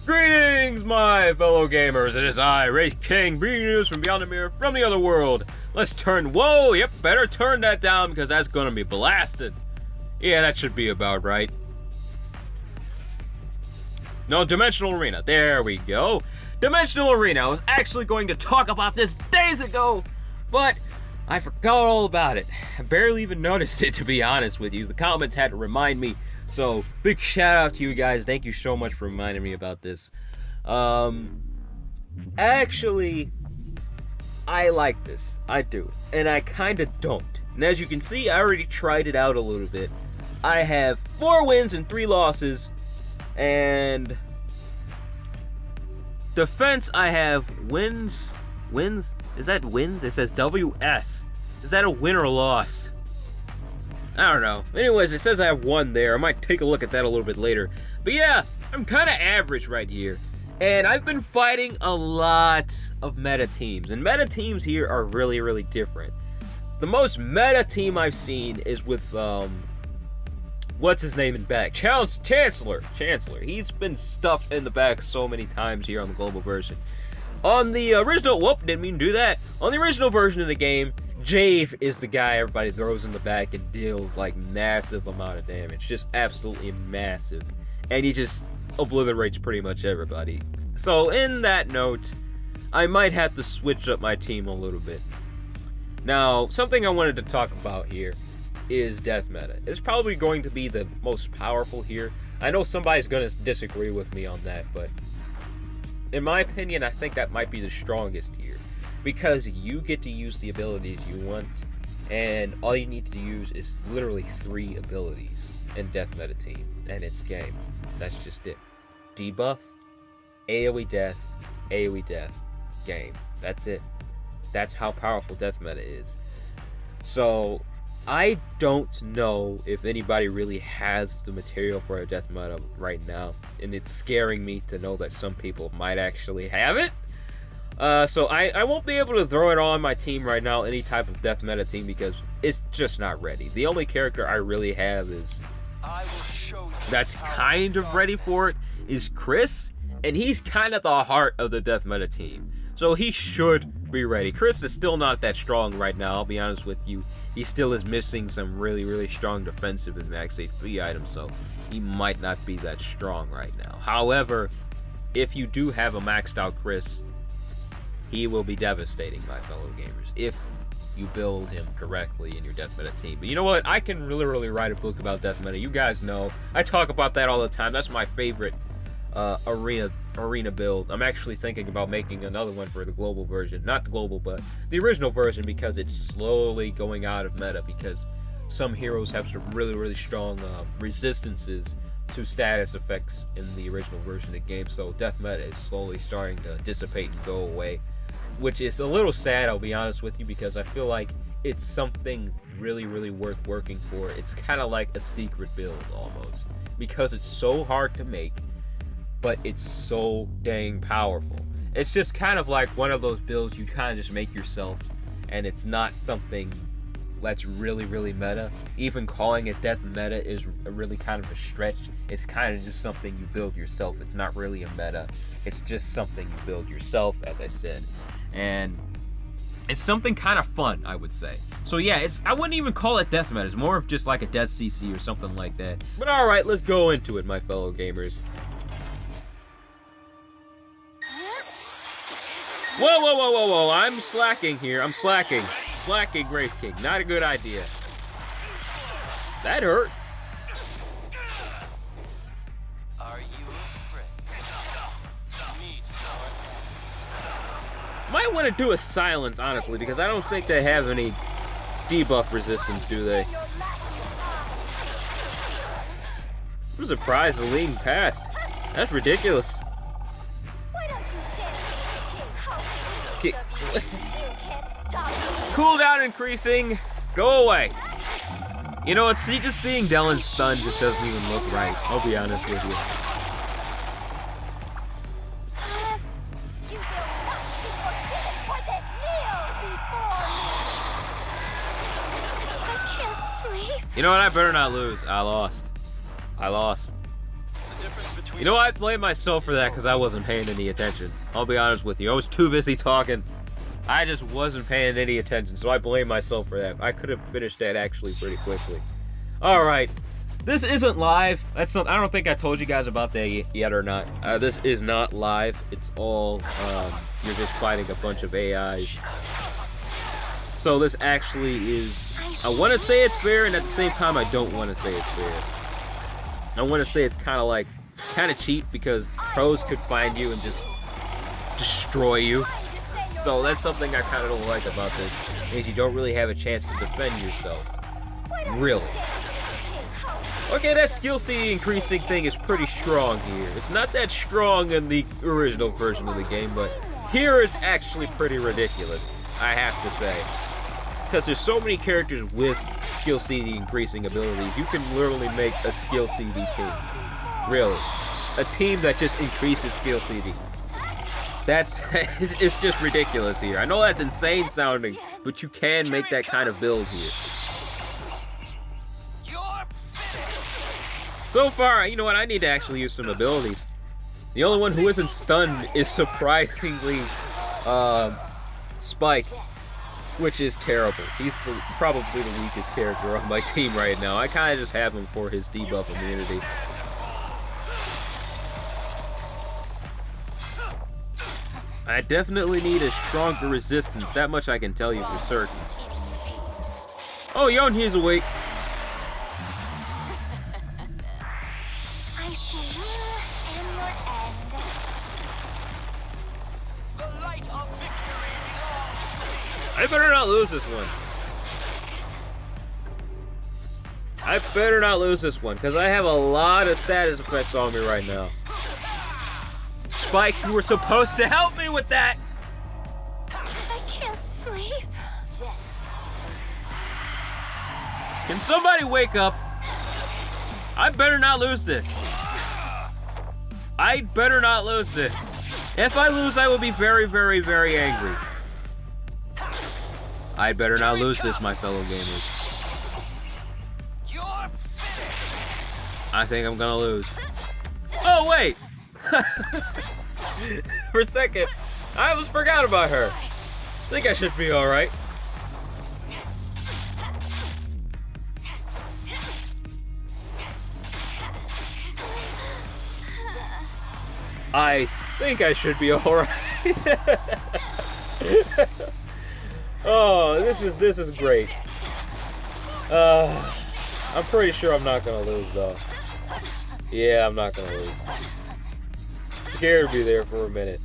Greetings, my fellow gamers. It is I, Wraith King, bringing you news from beyond the mirror, from the other world. Let's turn. Whoa, yep, better turn that down because that's gonna be blasted. Yeah, that should be about right. No, Dimensional Arena. There we go. Dimensional Arena. I was actually going to talk about this days ago, but I forgot all about it. I barely even noticed it, to be honest with you. The comments had to remind me. So, big shout out to you guys. Thank you so much for reminding me about this. Actually, I like this. I do. And I kind of don't. And as you can see, I already tried it out a little bit. I have 4 wins and 3 losses. And defense, I have wins. Wins? Is that wins? It says WS. Is that a win or loss? I don't know. Anyways, it says I have 1 there. I might take a look at that a little bit later. But yeah, I'm kind of average right here. And I've been fighting a lot of meta teams. And meta teams here are really, really different. The most meta team I've seen is with, what's his name in back? Chancellor. He's been stuffed in the back so many times here on the global version. On the original, whoop, didn't mean to do that. On the original version of the game, Jave is the guy everybody throws in the back and deals like massive amount of damage. Just absolutely massive. And he just obliterates pretty much everybody. So in that note, I might have to switch up my team a little bit. Now, something I wanted to talk about here is death meta. It's probably going to be the most powerful here. I know somebody's going to disagree with me on that, but in my opinion, I think that might be the strongest here. Because you get to use the abilities you want, and all you need to use is literally 3 abilities in death meta team, and it's game. That's just it. Debuff, AoE death, game. That's it. That's how powerful death meta is. So, I don't know if anybody really has the material for a death meta right now, and it's scaring me to know that some people might actually have it. So I won't be able to throw it on my team right now, any type of death meta team, because it's just not ready. The only character I really have that's kind of ready for it is Chris, and he's kind of the heart of the death meta team. So he should be ready. Chris is still not that strong right now, I'll be honest with you. He still is missing some really, really strong defensive and max HP items, so he might not be that strong right now. However, if you do have a maxed out Chris, he will be devastating, my fellow gamers, if you build him correctly in your death meta team. But you know what? I can really write a book about death meta. You guys know. I talk about that all the time. That's my favorite arena build. I'm actually thinking about making another one for the global version. Not the global, but the original version, because it's slowly going out of meta, because some heroes have some really strong resistances to status effects in the original version of the game. So death meta is slowly starting to dissipate and go away, which is a little sad, I'll be honest with you, because I feel like it's something really worth working for. It's kind of like a secret build almost, because it's so hard to make, but it's so dang powerful. It's just kind of like one of those builds you kind of just make yourself, and it's not something that's really meta. Even calling it death meta is really kind of a stretch. It's kind of just something you build yourself. It's not really a meta. It's just something you build yourself, as I said. And it's something kind of fun, I would say. So yeah, I wouldn't even call it death meta. It's more of just like a death CC or something like that. But alright, let's go into it, my fellow gamers. Whoa, I'm slacking here. I'm slacking. Slacking, Wraith King. Not a good idea. That hurt. Are you afraid? Might want to do a silence, honestly, because I don't think they have any debuff resistance, do they? I'm surprised the lean passed. That's ridiculous. Cooldown increasing. Go away. You know what? Just seeing Dellen's stun just doesn't even look right. I'll be honest with you. You know what? I better not lose. I lost. The difference between You know, I blame myself for that because I wasn't paying any attention. I'll be honest with you. I was too busy talking. I just wasn't paying any attention, so I blame myself for that. I could have finished that actually pretty quickly. Alright. This isn't live. I don't think I told you guys about that yet or not. This is not live. It's all, you're just fighting a bunch of AIs. So this actually is, I want to say it's fair, and at the same time, I don't want to say it's fair. I want to say it's kind of cheap, because pros could find you and just destroy you. So that's something I kind of don't like about this, is you don't really have a chance to defend yourself. Really. Okay, that skill CD increasing thing is pretty strong here. It's not that strong in the original version of the game, but here it's actually pretty ridiculous, I have to say. Because there's so many characters with skill CD increasing abilities, you can literally make a skill CD team. Really. A team that just increases skill CD. It's just ridiculous here. I know that's insane sounding, but you can make that kind of build here. So far, you know what, I need to actually use some abilities. The only one who isn't stunned is surprisingly Spike, which is terrible. He's probably the weakest character on my team right now. I kind of just have him for his debuff immunity. I definitely need a stronger resistance, that much I can tell you for certain. Oh, Yonhe's awake. I see you and your end. The light of victory belongs to me. I better not lose this one. I better not lose this one, because I have a lot of status effects on me right now. Spike, you were supposed to help me with that! I can't sleep. Can somebody wake up? I better not lose this. I better not lose this. If I lose, I will be very, very, very angry. I better not lose this, my fellow gamers. You're finished. I think I'm gonna lose. Oh, wait! For a second, I almost forgot about her. I think I should be alright. I think I should be alright. Oh, this is great. I'm pretty sure I'm not gonna lose though. Yeah, I'm not gonna lose. Scared me there for a minute.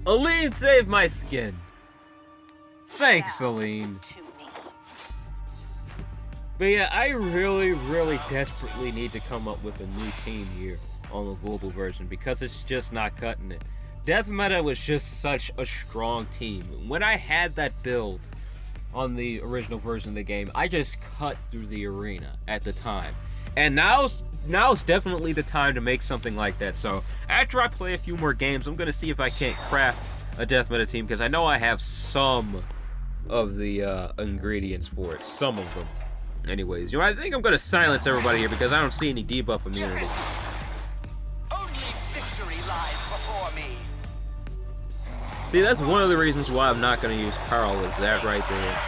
Aline saved my skin. Thanks, Aline. But yeah, I really, really desperately need to come up with a new team here on the global version, because it's just not cutting it. Death Meta was just such a strong team. When I had that build on the original version of the game, I just cut through the arena at the time. And now's definitely the time to make something like that. So after I play a few more games, I'm gonna see if I can't craft a Death Meta team, because I know I have some of the ingredients for it, some of them. Anyways, you know, I think I'm gonna silence everybody here because I don't see any debuff immunity. Only victory lies before me. See, that's one of the reasons why I'm not gonna use Carl, is that right there.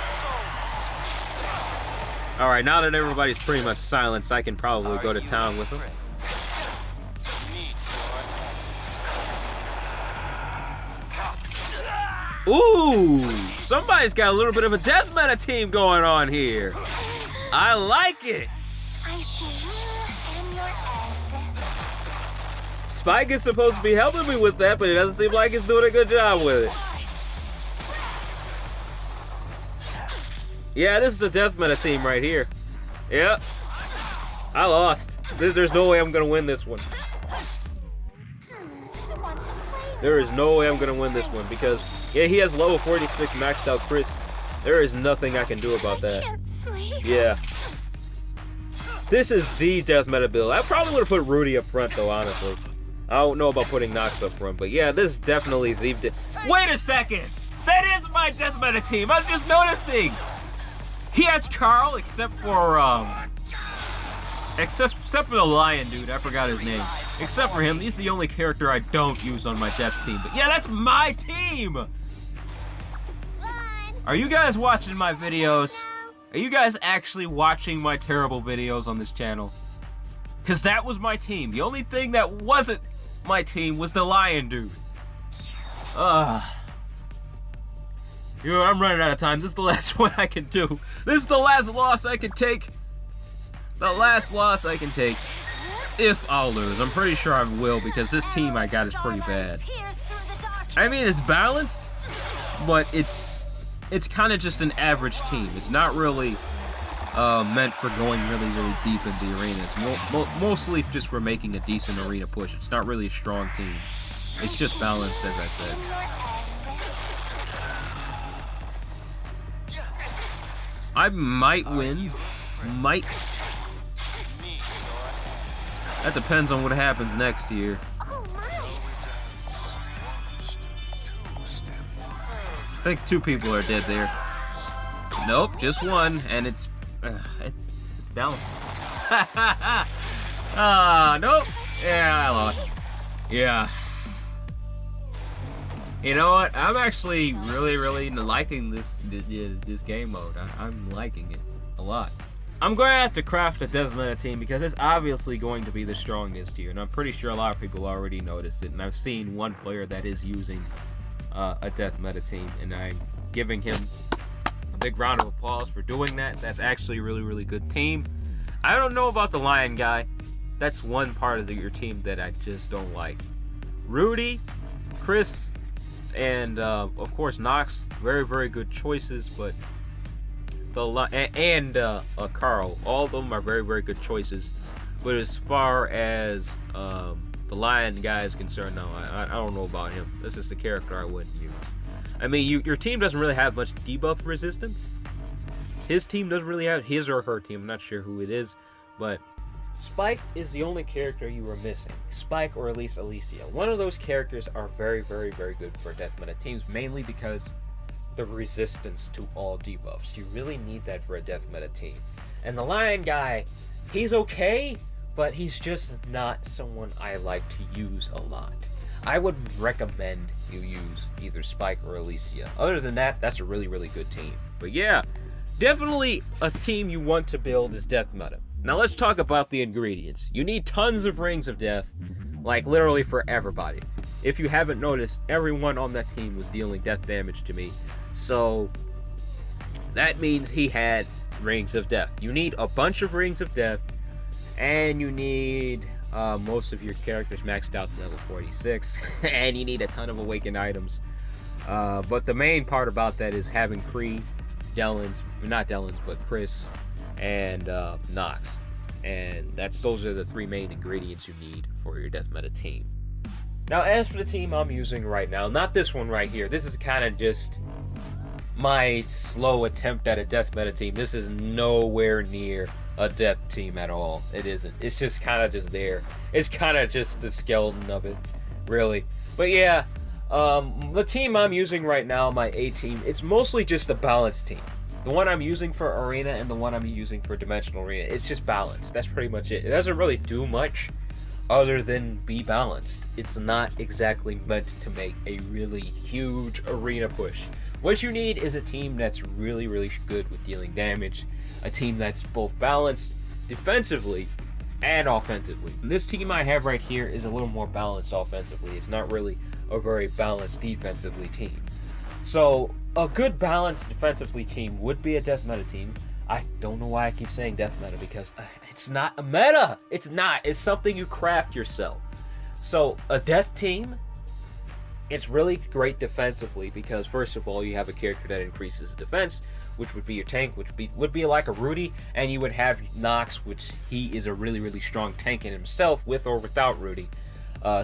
Alright, now that everybody's pretty much silenced, I can probably go to town with them. Ooh! Somebody's got a little bit of a Death Meta team going on here. I like it! I see you and your end. Spike is supposed to be helping me with that, but it doesn't seem like he's doing a good job with it. Yeah, this is a Death Meta team right here. Yep. I lost. There's no way I'm gonna win this one. There is no way I'm gonna win this one, because yeah, he has level 46 maxed out Chris. There is nothing I can do about that. Yeah. This is the Death Meta build. I probably would have put Rudy up front though, honestly. I don't know about putting Nox up front, but yeah, this is definitely the... Wait a second! That is my Death Meta team! I'm just noticing! He has Carl, except for, Except for the lion dude, I forgot his name. Except for him, he's the only character I don't use on my death team. But yeah, that's my team! Are you guys watching my videos? Are you guys actually watching my terrible videos on this channel? Because that was my team. The only thing that wasn't my team was the lion dude. I'm running out of time. This is the last one I can do. This is the last loss I can take. The last loss I can take. If I'll lose. I'm pretty sure I will, because this team I got is pretty bad. I mean, it's balanced, but it's kind of just an average team. It's not really meant for going really deep in the arenas. Mostly just for making a decent arena push. It's not really a strong team. It's just balanced, as I said. I might win. Might. That depends on what happens next year. I think 2 people are dead there. Nope, just one, and it's down. Nope. Yeah, I lost. Yeah. You know what? I'm actually really liking this game mode. I'm liking it a lot. I'm going to have to craft a death meta team because it's obviously going to be the strongest here, and I'm pretty sure a lot of people already noticed it. And I've seen one player that is using a death meta team, and I'm giving him a big round of applause for doing that. That's actually a really good team. I don't know about the lion guy. That's one part of your team that I just don't like. Rudy, Chris, and of course Nox, very good choices, but Carl, all of them are very good choices. But as far as the lion guy is concerned, no, I don't know about him. This is the character I wouldn't use. I mean, your team doesn't really have much debuff resistance. His team doesn't really have, his or her team, I'm not sure who it is, but Spike is the only character you were missing. Spike, or at least Alicia. One of those characters are very good for death meta teams, mainly because the resistance to all debuffs. You really need that for a death meta team. And the lion guy, he's okay, but he's just not someone I like to use a lot. I would recommend you use either Spike or Alicia. Other than that, that's a really good team. But yeah, definitely a team you want to build is death meta. Now let's talk about the ingredients. You need tons of rings of death, like literally for everybody. If you haven't noticed, everyone on that team was dealing death damage to me. So that means he had rings of death. You need a bunch of rings of death, and you need most of your characters maxed out to level 46, and you need a ton of awakened items. But the main part about that is having Kree, not Dellins, but Chris and Nox. And those are the 3 main ingredients you need for your death meta team. Now, as for the team I'm using right now, not this one right here. This is kind of just my slow attempt at a death meta team. This is nowhere near a death team at all. It isn't. It's just kind of just there. It's kind of just the skeleton of it, really. But yeah, the team I'm using right now, my A team, it's mostly just a balanced team. The one I'm using for Arena and the one I'm using for Dimensional Arena, it's just balanced. That's pretty much it. It doesn't really do much other than be balanced. It's not exactly meant to make a really huge arena push. What you need is a team that's really good with dealing damage, a team that's both balanced defensively and offensively. And this team I have right here is a little more balanced offensively. It's not really a very balanced defensively team. So a good balanced defensively team would be a death meta team. I don't know why I keep saying death meta, because it's not a meta. It's not. It's something you craft yourself. So a death team, it's really great defensively because, first of all, you have a character that increases defense, which would be your tank, which would be like a Rudy, and you would have Nox, which he is a really strong tank in himself, with or without Rudy.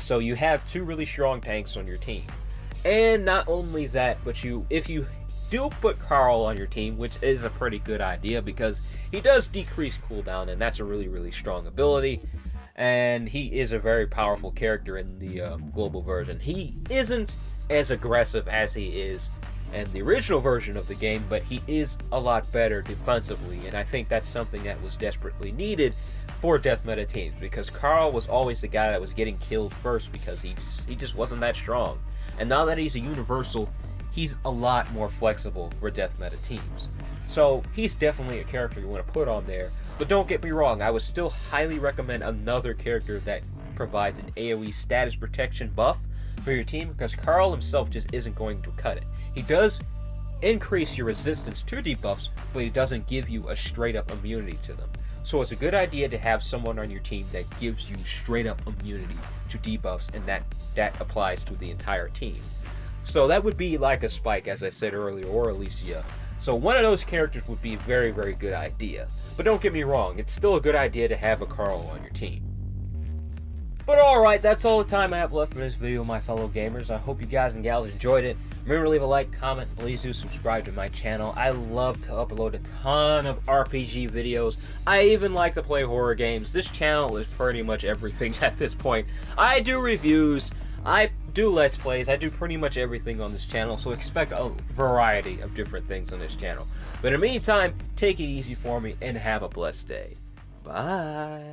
So you have 2 really strong tanks on your team. And not only that, but if you do put Carl on your team, which is a pretty good idea because he does decrease cooldown, and that's a really strong ability. And he is a very powerful character in the global version. He isn't as aggressive as he is in the original version of the game, but he is a lot better defensively, and I think that's something that was desperately needed for death meta teams, because Carl was always the guy that was getting killed first because he just wasn't that strong. And now that he's a universal, he's a lot more flexible for death meta teams. So he's definitely a character you want to put on there. But don't get me wrong, I would still highly recommend another character that provides an AoE status protection buff for your team, because Carl himself just isn't going to cut it. He does increase your resistance to debuffs, but he doesn't give you a straight up immunity to them. So it's a good idea to have someone on your team that gives you straight up immunity to debuffs, and that applies to the entire team. So that would be like a Spike, as I said earlier, or Alicia. So one of those characters would be a very, very good idea. But don't get me wrong, it's still a good idea to have a Carl on your team. But alright, that's all the time I have left for this video, my fellow gamers. I hope you guys and gals enjoyed it. Remember to leave a like, comment, and please do subscribe to my channel. I love to upload a ton of RPG videos. I even like to play horror games. This channel is pretty much everything at this point. I do reviews, I do Let's Plays, I do pretty much everything on this channel, so expect a variety of different things on this channel. But in the meantime, take it easy for me and have a blessed day. Bye.